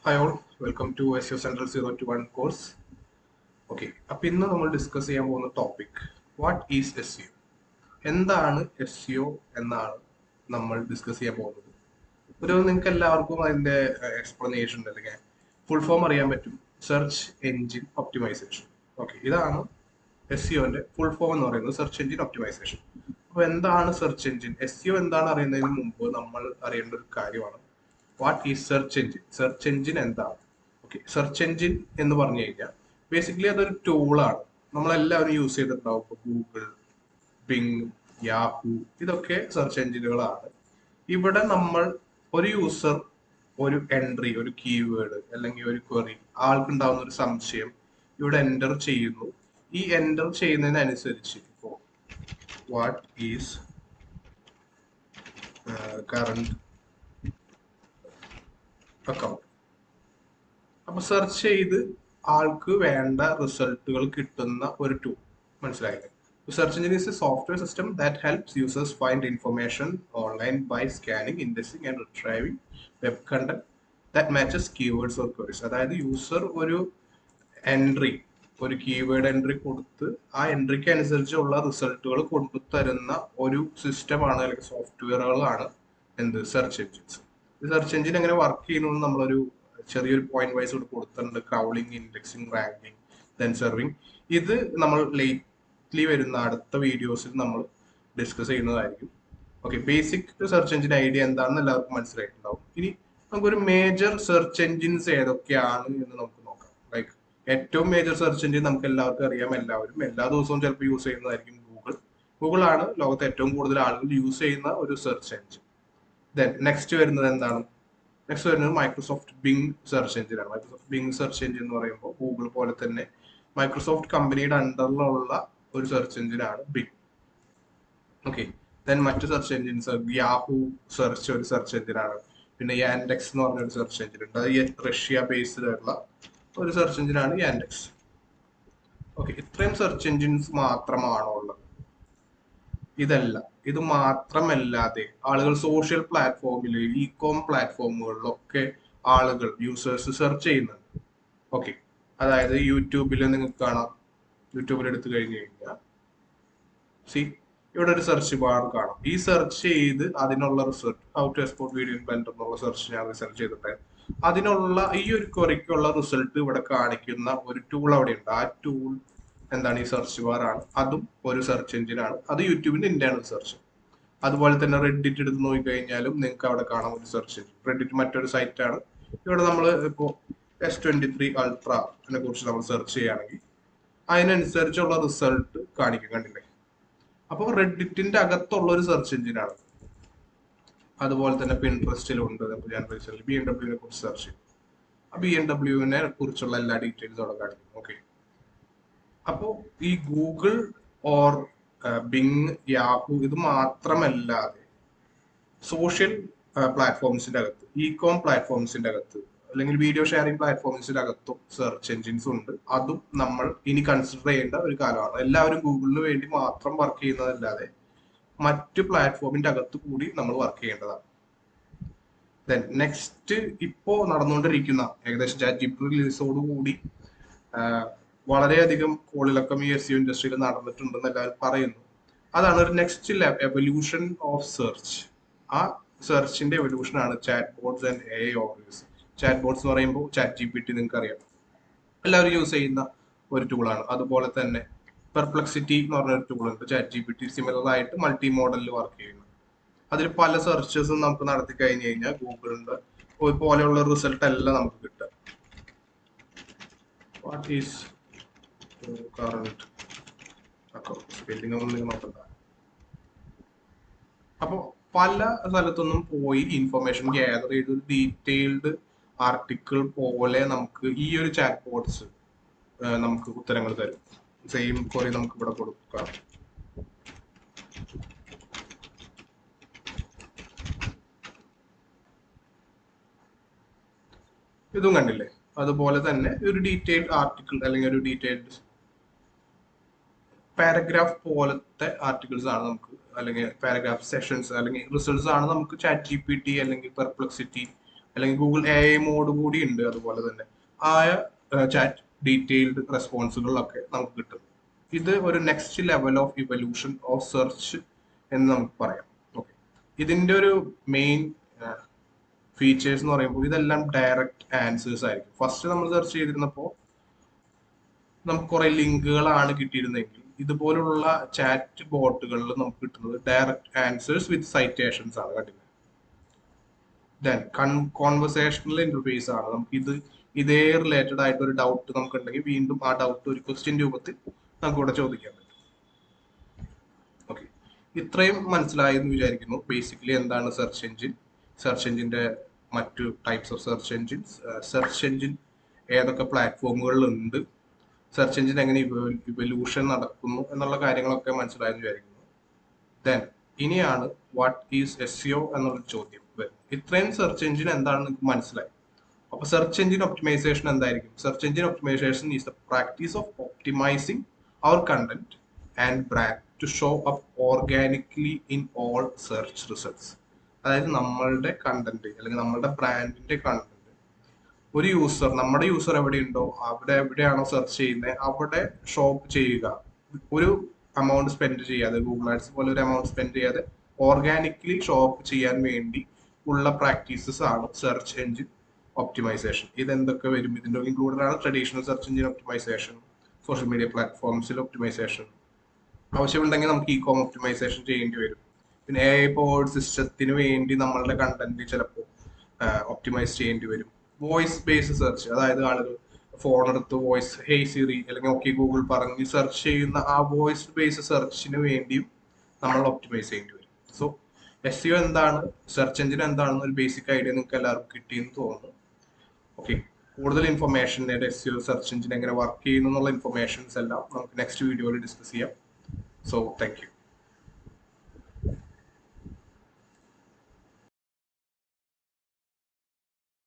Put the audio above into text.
Hi all, welcome to SEO Central 0 to 1 course. Okay, അപ്പം ഇന്ന് നമ്മൾ ഡിസ്കസ് ചെയ്യാൻ പോകുന്ന topic what is SEO. എന്താണ് എസ് സിഒ എന്നാണ് നമ്മൾ ഡിസ്കസ് ചെയ്യാൻ പോകുന്നത്. നിങ്ങൾക്ക് എല്ലാവർക്കും അതിൻ്റെ എക്സ്പ്ലനേഷൻ അല്ലെങ്കിൽ ഫുൾ ഫോം അറിയാൻ പറ്റും. Search engine optimization. ഓക്കെ, ഇതാണ് എസ് സിഒന്റെ ഫുൾ ഫോം എന്ന് പറയുന്നത്, സെർച്ച് എൻജിൻ ഒപ്റ്റിമൈസേഷൻ. അപ്പോൾ എന്താണ് സെർച്ച് എൻജിൻ? എസ് സിഒ എന്താണ് അറിയുന്നതിന് മുമ്പ് നമ്മൾ അറിയേണ്ട ഒരു കാര്യമാണ് what is search engine. Search engine എന്താണ്? ഓക്കെ, സെർച്ച് എൻജിൻ എന്ന് പറഞ്ഞു കഴിഞ്ഞാൽ ബേസിക്കലി അതൊരു ടൂളാണ്. നമ്മളെല്ലാവരും യൂസ് ചെയ്തിട്ടുണ്ടാവും. ഇപ്പോൾ ഗൂഗിൾ, ബിങ്, യാഹു, ഇതൊക്കെ സെർച്ച് എൻജിനുകളാണ്. ഇവിടെ നമ്മൾ ഒരു യൂസർ ഒരു എൻട്രി, ഒരു കീവേഡ് അല്ലെങ്കിൽ ഒരു ക്വറി, ആൾക്കുണ്ടാവുന്ന ഒരു സംശയം ഇവിടെ എൻ്റർ ചെയ്യുന്നു. ഈ എൻ്റർ ചെയ്യുന്നതിനനുസരിച്ച് ഇപ്പോൾ വാട്ട് ഈസ് കറണ്ട് അക്കൗണ്ട്, അപ്പൊ സെർച്ച് ചെയ്ത് ആൾക്ക് വേണ്ട റിസൾട്ടുകൾ കിട്ടുന്ന ഒരു ടൂൾ. മനസ്സിലായില്ലേ? Search engine is a software system that helps users find information online by scanning, indexing and retrieving web content that matches keywords or queries. അതായത് user ഒരു entry, ഒരു കീവേഡ് എൻട്രി കൊടുത്ത് ആ എൻട്രിക്ക് അനുസരിച്ചുള്ള റിസൾട്ടുകൾ കൊണ്ടുതരുന്ന ഒരു സിസ്റ്റമാണ് അല്ലെങ്കിൽ സോഫ്റ്റ്വെയറുകളാണ് എന്ത് സെർച്ച് എഞ്ചിൻസ്. ഈ സെർച്ച് എഞ്ചിൻ എങ്ങനെ വർക്ക് ചെയ്യുന്നു നമ്മളൊരു ചെറിയൊരു പോയിന്റ് വൈസ് ഇവിടെ കൊടുത്തിട്ടുണ്ട്. Crawling, indexing, ranking, then serving. ഇത് നമ്മൾ ലേറ്റ്ലി വരുന്ന അടുത്ത വീഡിയോസിൽ നമ്മൾ ഡിസ്കസ് ചെയ്യുന്നതായിരിക്കും. Okay, basic search engine idea എന്താണെന്ന് എല്ലാവർക്കും മനസ്സിലായിട്ടുണ്ടാവും. ഇനി നമുക്കൊരു മേജർ സെർച്ച് എഞ്ചിൻസ് ഏതൊക്കെയാണ് എന്ന് നമുക്ക് നോക്കാം. ലൈക്ക് ഏറ്റവും മേജർ സെർച്ച് എഞ്ചിൻ നമുക്ക് എല്ലാവർക്കും അറിയാം, എല്ലാവരും എല്ലാ ദിവസവും ചിലപ്പോൾ യൂസ് ചെയ്യുന്നതായിരിക്കും ഗൂഗിൾ. ഗൂഗിൾ ആണ് ലോകത്തെ ഏറ്റവും കൂടുതൽ ആളുകൾ യൂസ് ചെയ്യുന്ന ഒരു സെർച്ച് എഞ്ചിൻ. ദെൻ നെക്സ്റ്റ് വരുന്നത് എന്താണ്? നെക്സ്റ്റ് വരുന്നത് മൈക്രോസോഫ്റ്റ് ബിങ് സെർച്ച് എഞ്ചിനാണ്. മൈക്രോസോഫ്റ്റ് ബിങ് സെർച്ച് എഞ്ചിൻ എന്ന് പറയുമ്പോൾ ഗൂഗിൾ പോലെ തന്നെ മൈക്രോസോഫ്റ്റ് കമ്പനിയുടെ അണ്ടറിലുള്ള ഒരു സെർച്ച് എഞ്ചിനാണ് ബിങ്. ഓക്കെ, ദെൻ മറ്റു സെർച്ച് എഞ്ചിൻസ് യാഹു സെർച്ച് ഒരു സെർച്ച് എഞ്ചിനാണ്. പിന്നെ യാൻഡെക്സ് എന്ന് പറഞ്ഞ ഒരു സെർച്ച് എഞ്ചിൻ ഉണ്ട്. അത് റഷ്യ ബേസ്ഡ് ആയിട്ടുള്ള ഒരു സെർച്ച് എഞ്ചിനാണ് യാൻഡെക്സ്. ഓക്കെ, ഇത്രയും സെർച്ച് എഞ്ചിൻസ് മാത്രമാണോ ഉള്ളത്? ഇതല്ല. ഇത് മാത്രമല്ലാതെ ആളുകൾ സോഷ്യൽ പ്ലാറ്റ്ഫോമിൽ, ഇ കോം പ്ലാറ്റ്ഫോമുകളിലൊക്കെ ആളുകൾ യൂസേഴ്സ് സെർച്ച് ചെയ്യുന്നുണ്ട്. ഓക്കെ, അതായത് യൂട്യൂബിൽ നിങ്ങൾക്ക് കാണാം. യൂട്യൂബിൽ എടുത്തു കഴിഞ്ഞു കഴിഞ്ഞാൽ സി ഇവിടെ ഒരു സെർച്ച് ബാർ കാണാം. ഈ സെർച്ച് ചെയ്ത് അതിനുള്ള result how to export video in Blender എന്നുള്ള സെർച്ച് ഞാൻ റിസർച്ച് ചെയ്തിട്ട് അതിനുള്ള ഈ ഒരു ക്വറിക്കുള്ള റിസൾട്ട് ഇവിടെ കാണിക്കുന്ന ഒരു ടൂൾ അവിടെ ഉണ്ട്. ആ ടൂൾ എന്താണ്? ഈ സെർച്ച് ബാർ ആണ്. അതും ഒരു സെർച്ച് എഞ്ചിനാണ്. അത് യൂട്യൂബിന്റെ ഇന്റേണൽ സെർച്ച്. അതുപോലെ തന്നെ റെഡിറ്റ് എടുത്ത് നോക്കിക്കഴിഞ്ഞാലും നിങ്ങൾക്ക് അവിടെ കാണാം ഒരു സെർച്ച് എഞ്ചിൻ. റെഡിറ്റ് മറ്റൊരു സൈറ്റ് ആണ്. ഇവിടെ നമ്മൾ ഇപ്പോൾ S23 അൾട്രനെ കുറിച്ച് നമ്മൾ സെർച്ച് ചെയ്യുകയാണെങ്കിൽ അതിനനുസരിച്ചുള്ള റിസൾട്ട് കാണിക്കും. കണ്ടില്ലേ? അപ്പോൾ റെഡിറ്റിന്റെ അകത്തുള്ള ഒരു സെർച്ച് എഞ്ചിനാണ്. അതുപോലെ തന്നെ പിൻട്രസ്റ്റിലുണ്ട്. ഞാൻ BMW കുറിച്ച് സെർച്ച് ചെയ്യും. ആ BMW കുറിച്ചുള്ള എല്ലാ ഡീറ്റെയിൽസും അവിടെ കാണിക്കും. ഓക്കെ, അപ്പോൾ ഈ ഗൂഗിൾ ഓർ ബിങ്, യാഹു ഇത് മാത്രമല്ലാതെ സോഷ്യൽ പ്ലാറ്റ്ഫോംസിന്റെ അകത്ത്, ഇ കോം പ്ലാറ്റ്ഫോംസിന്റെ അകത്ത് അല്ലെങ്കിൽ വീഡിയോ ഷെയറിംഗ് പ്ലാറ്റ്ഫോംസിന്റെ അകത്തും സെർച്ച് എഞ്ചിൻസ് ഉണ്ട്. അതും നമ്മൾ ഇനി കൺസിഡർ ചെയ്യേണ്ട ഒരു കാലമാണ്. എല്ലാവരും ഗൂഗിളിന് വേണ്ടി മാത്രം വർക്ക് ചെയ്യുന്നതല്ലാതെ മറ്റു പ്ലാറ്റ്ഫോമിന്റെ അകത്ത് കൂടി നമ്മൾ വർക്ക് ചെയ്യേണ്ടതാണ്. ദെൻ നെക്സ്റ്റ് ഇപ്പോ നടന്നുകൊണ്ടിരിക്കുന്ന ഏകദേശം ChatGPT റിലീസോട് കൂടി വളരെയധികം കോളിളക്കം ഈ SEO ഇൻഡസ്ട്രിയിൽ നടന്നിട്ടുണ്ടെന്ന് എല്ലാവരും പറയുന്നു. അതാണ് ഒരു നെക്സ്റ്റ് എവല്യൂഷൻ ഓഫ് സെർച്ച്. ആ സെർച്ചിന്റെ എവല്യൂഷൻ ആണ് chat bots and AI overviews. Chat bots എന്ന് പറയുമ്പോൾ ChatGPT നിങ്ങൾക്ക് അറിയാം, എല്ലാവരും യൂസ് ചെയ്യുന്ന ഒരു ടൂളാണ്. അതുപോലെ തന്നെ പെർപ്ലക്സിറ്റി എന്ന് പറഞ്ഞ ഒരു ടൂൾ ഉണ്ട്. ChatGPT സിമിലർ ആയിട്ട് മൾട്ടി മോഡലിൽ വർക്ക് ചെയ്യുന്നു. അതിൽ പല സെർച്ചസും നമുക്ക് നടത്തി കഴിഞ്ഞു കഴിഞ്ഞാൽ ഗൂഗിളിന്റെ പോലെയുള്ള റിസൾട്ട് എല്ലാം നമുക്ക് കിട്ടുക. What is current account spelling ഒന്നും നിങ്ങൾ നോക്കണ്ട. അപ്പോൾ പല സ്ഥലത്തൊന്നും പോയി ഇൻഫർമേഷൻ ഗ്യാദർ ചെയ്ത് ഒരു ഡീറ്റെയിൽഡ് ആർട്ടിക്കിൾ പോലെ നമുക്ക് ഈ ഒരു ചാറ്റ് ബോട്ട്സ് നമുക്ക് ഉത്തരങ്ങൾ തരും. സെയിം ക്വറി നമുക്ക് ഇവിടെ കൊടുക്കാം. ഇതും കണ്ടില്ലേ? അതുപോലെ തന്നെ ഒരു ഡീറ്റെയിൽഡ് ആർട്ടിക്കിൾ അല്ലെങ്കിൽ ഒരു ഡീറ്റെയിൽഡ് പാരഗ്രാഫ് പോലത്തെ ആർട്ടിക്കിൾസ് ആണ് നമുക്ക്, അല്ലെങ്കിൽ പാരഗ്രാഫ് സെഷൻസ് അല്ലെങ്കിൽ റിസൾട്ട്സ് ആണ് നമുക്ക് ChatGPT അല്ലെങ്കിൽ പെർപ്ലക്സിറ്റി അല്ലെങ്കിൽ ഗൂഗിൾ AI മോഡ് കൂടി ഉണ്ട്. അതുപോലെ തന്നെ ആയ ചാറ്റ് ഡീറ്റെയിൽഡ് റെസ്പോൺസുകളിലൊക്കെ നമുക്ക് കിട്ടും. ഇത് ഒരു next level of evolution of search എന്ന് നമുക്ക് പറയാം. ഓക്കെ, ഇതിന്റെ ഒരു മെയിൻ ഫീച്ചേഴ്സ് എന്ന് പറയുമ്പോൾ ഇതെല്ലാം ഡയറക്റ്റ് ആൻസേഴ്സ് ആയിരിക്കും. ഫസ്റ്റ് നമ്മൾ സെർച്ച് ചെയ്തിരുന്നപ്പോൾ നമുക്ക് കുറെ ലിങ്കുകളാണ് കിട്ടിയിരുന്നെങ്കിൽ ഇതുപോലുള്ള ചാറ്റ് ബോട്ടുകളിൽ നമുക്ക് കിട്ടുന്നത് ഡയറക്റ്റ് ആൻസേഴ്സ് വിത്ത് സൈറ്റേഷൻസ് ആണ് കണ്ടിരുന്നത്. ദെൻ കോൺവെർസേഷണൽ ഇന്റർഫേസ് ആണ്. നമുക്ക് ഇതേ റിലേറ്റഡ് ആയിട്ട് ഒരു ഡൗട്ട് നമുക്ക് ഉണ്ടെങ്കിൽ വീണ്ടും ആ ഡൗട്ട് ഒരു ക്വസ്റ്റ്യൻ രൂപത്തിൽ നമുക്ക് ഇവിടെ ചോദിക്കാൻ പറ്റും. ഓക്കെ, ഇത്രയും മനസ്സിലായി എന്ന് വിചാരിക്കുന്നു. ബേസിക്കലി എന്താണ് സെർച്ച് എഞ്ചിൻ, സെർച്ച് എഞ്ചിന്റെ മറ്റു types of search engines, search engine ഏതൊക്കെ പ്ലാറ്റ്ഫോമുകളിലുണ്ട്, സെർച്ച് എഞ്ചിൻ എങ്ങനെ ഇവല്യൂഷൻ നടക്കുന്നു എന്നുള്ള കാര്യങ്ങളൊക്കെ മനസ്സിലായെന്ന് വിചാരിക്കുന്നു. ദെൻ ഇനിയാണ് വാട്ട് ഈസ് SEO എന്നുള്ള ചോദ്യം വരുന്നത്. ഇത്രയും സെർച്ച് എഞ്ചിൻ എന്താണെന്ന് നിങ്ങൾക്ക് മനസ്സിലായി. അപ്പൊ സെർച്ച് എഞ്ചിൻ ഒപ്റ്റിമൈസേഷൻ എന്തായിരിക്കും? Search engine optimization is the practice of optimizing our content and brand to show up organically in all search results. അതായത് നമ്മളുടെ കണ്ടന്റ് അല്ലെങ്കിൽ നമ്മളുടെ ബ്രാൻഡിന്റെ കണ്ടന്റ് ഒരു യൂസർ, നമ്മുടെ യൂസർ എവിടെയുണ്ടോ അവിടെ എവിടെയാണോ സെർച്ച് ചെയ്യുന്നത് അവിടെ ഷോപ്പ് ചെയ്യുക. ഒരു amount സ്പെൻഡ് ചെയ്യാതെ, ഗൂഗിൾ ആഡ്സ് പോലെ ഒരു amount സ്പെൻഡ് ചെയ്യാതെ ഓർഗാനിക്കലി ഷോപ്പ് ചെയ്യാൻ വേണ്ടി ഉള്ള പ്രാക്ടീസസ് ആണ് സെർച്ച് എഞ്ചിൻ ഒപ്റ്റിമൈസേഷൻ. ഇതെന്തൊക്കെ വരും? ഇതിന്റെ ഇൻക്ലൂഡഡ് ആണ് traditional search engine optimisation, social media പ്ലാറ്റ്ഫോംസിൽ ഒപ്റ്റിമൈസേഷൻ, ആവശ്യമുണ്ടെങ്കിൽ നമുക്ക് ഇ-കോം ഒപ്റ്റിമൈസേഷൻ ചെയ്യേണ്ടി വരും. പിന്നെ AI പവേർഡ് സിസ്റ്റത്തിന് വേണ്ടി നമ്മളുടെ കണ്ടന്റ് ചിലപ്പോൾ ഒപ്റ്റിമൈസ് ചെയ്യേണ്ടി വരും. വോയിസ് ബേസ്ഡ് സെർച്ച്, അതായത് ആളുകൾ ഫോൺ എടുത്ത് വോയിസ് ഹേയ് സിറി അല്ലെങ്കിൽ ഓക്കെ ഗൂഗിൾ പറഞ്ഞ് സെർച്ച് ചെയ്യുന്ന ആ വോയിസ് ബേസ്ഡ് സെർച്ചിന് വേണ്ടിയും നമ്മൾ ഒപ്റ്റിമൈസ് ചെയ്യേണ്ടി വരും. സോ SEO എന്താണ്, സെർച്ച് എഞ്ചിൻ എന്താണെന്ന് ഒരു ബേസിക് ഐഡിയ നിങ്ങൾക്ക് എല്ലാവർക്കും കിട്ടിയെന്ന് തോന്നുന്നു. ഓക്കെ, കൂടുതൽ ഇൻഫർമേഷൻ SEO സെർച്ച് എഞ്ചിൻ എങ്ങനെ വർക്ക് ചെയ്യുന്നു എന്നുള്ള ഇൻഫർമേഷൻസ് എല്ലാം നമുക്ക് നെക്സ്റ്റ് വീഡിയോയിൽ ഡിസ്കസ് ചെയ്യാം. So thank you.